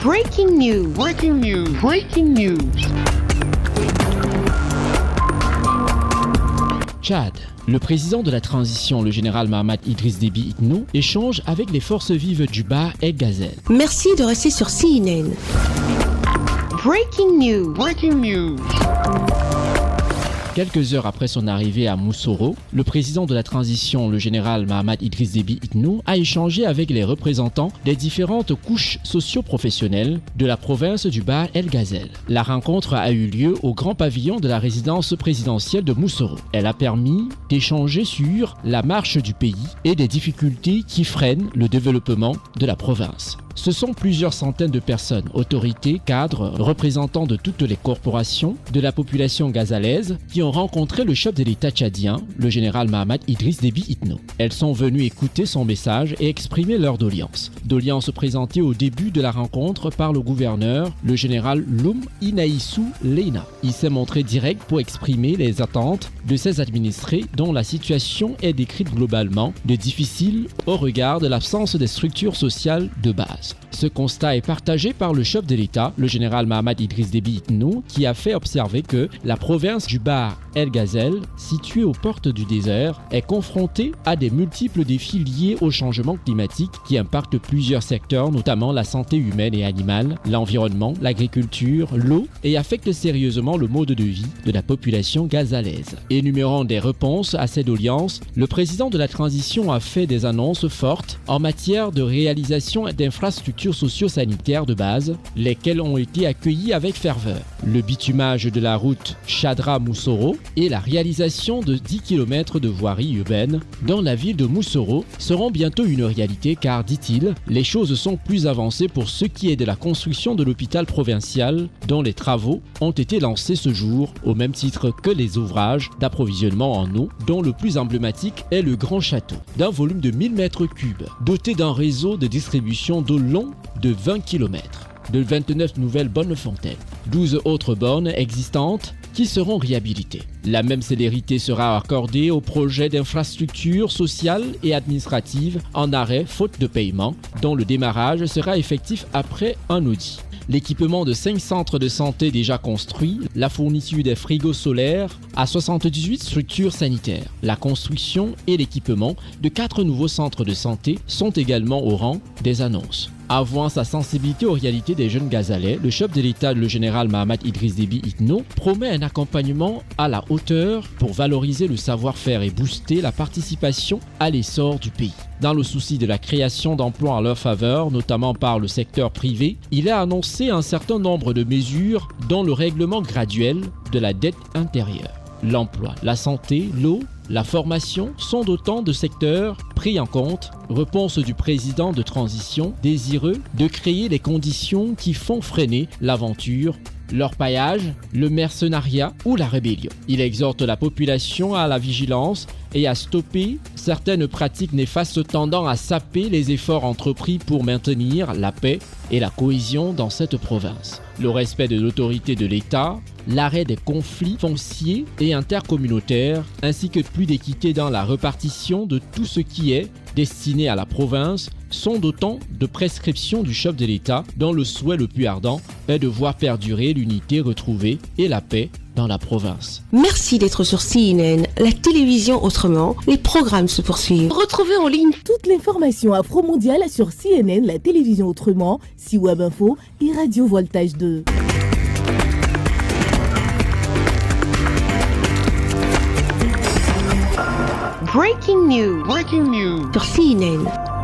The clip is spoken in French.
Breaking news. Breaking news. Breaking news. Tchad. Le président de la transition, le général Mahamat Idriss Déby Itno, échange avec les forces vives du Bahr El Ghazal. Merci de rester sur CNN. Breaking news. Breaking news. Quelques heures après son arrivée à Moussoro, le président de la transition, le général Mahamat Idriss Déby Itno, a échangé avec les représentants des différentes couches socio-professionnelles de la province du Bahr El Ghazal. La rencontre a eu lieu au grand pavillon de la résidence présidentielle de Moussoro. Elle a permis d'échanger sur la marche du pays et des difficultés qui freinent le développement de la province. Ce sont plusieurs centaines de personnes, autorités, cadres, représentants de toutes les corporations de la population ghazalaise qui ont rencontré le chef de l'État tchadien, le général Mahamat Idriss Déby Itno. Elles sont venues écouter son message et exprimer leur doléance. Doléance présentée au début de la rencontre par le gouverneur, le général Loum Inaïssou Leina. Il s'est montré direct pour exprimer les attentes de ses administrés dont la situation est décrite globalement de difficile au regard de l'absence des structures sociales de base. Ce constat est partagé par le chef de l'État, le général Mahamat Idriss Déby Itno, qui a fait observer que la province du Bahr El Ghazal, située aux portes du désert, est confrontée à des multiples défis liés au changement climatique qui impactent plusieurs secteurs, notamment la santé humaine et animale, l'environnement, l'agriculture, l'eau, et affectent sérieusement le mode de vie de la population ghazalaise. Énumérant des réponses à ces doléances, le président de la transition a fait des annonces fortes en matière de réalisation d'infrastructures socio-sanitaires de base, lesquelles ont été accueillies avec ferveur. Le bitumage de la route Chadra-Moussoro et la réalisation de 10 km de voirie urbaine dans la ville de Moussoro seront bientôt une réalité car, dit-il, les choses sont plus avancées pour ce qui est de la construction de l'hôpital provincial dont les travaux ont été lancés ce jour au même titre que les ouvrages d'approvisionnement en eau dont le plus emblématique est le Grand Château, d'un volume de 1000 mètres cubes, doté d'un réseau de distribution d'eau long de 20 km, de 29 nouvelles bornes fontaines, 12 autres bornes existantes qui seront réhabilitées. La même célérité sera accordée au projet d'infrastructure sociale et administrative en arrêt faute de paiement, dont le démarrage sera effectif après un audit. L'équipement de 5 centres de santé déjà construits, la fourniture des frigos solaires à 78 structures sanitaires, la construction et l'équipement de 4 nouveaux centres de santé sont également au rang des annonces. Avouant sa sensibilité aux réalités des jeunes Ghazalais, le chef de l'État, le général Mahamat Idriss Déby Itno, promet un accompagnement à la hauteur pour valoriser le savoir-faire et booster la participation à l'essor du pays. Dans le souci de la création d'emplois en leur faveur, notamment par le secteur privé, il a annoncé un certain nombre de mesures dont le règlement graduel de la dette intérieure. L'emploi, la santé, l'eau, la formation sont d'autant de secteurs pris en compte, réponse du président de transition désireux de créer les conditions qui font freiner l'aventure, l'orpaillage, le mercenariat ou la rébellion. Il exhorte la population à la vigilance et à stopper certaines pratiques néfastes tendant à saper les efforts entrepris pour maintenir la paix et la cohésion dans cette province. Le respect de l'autorité de l'État, l'arrêt des conflits fonciers et intercommunautaires, ainsi que plus d'équité dans la répartition de tout ce qui est destiné à la province sont d'autant de prescriptions du chef de l'État dont le souhait le plus ardent est de voir perdurer l'unité retrouvée et la paix dans la province. Merci d'être sur CNN, la télévision autrement. Les programmes se poursuivent. Retrouvez en ligne toute l'information afro-mondiale sur CNN, la télévision autrement, C-Web Info et Radio Voltage 2. Breaking news. Breaking news. sur CNN.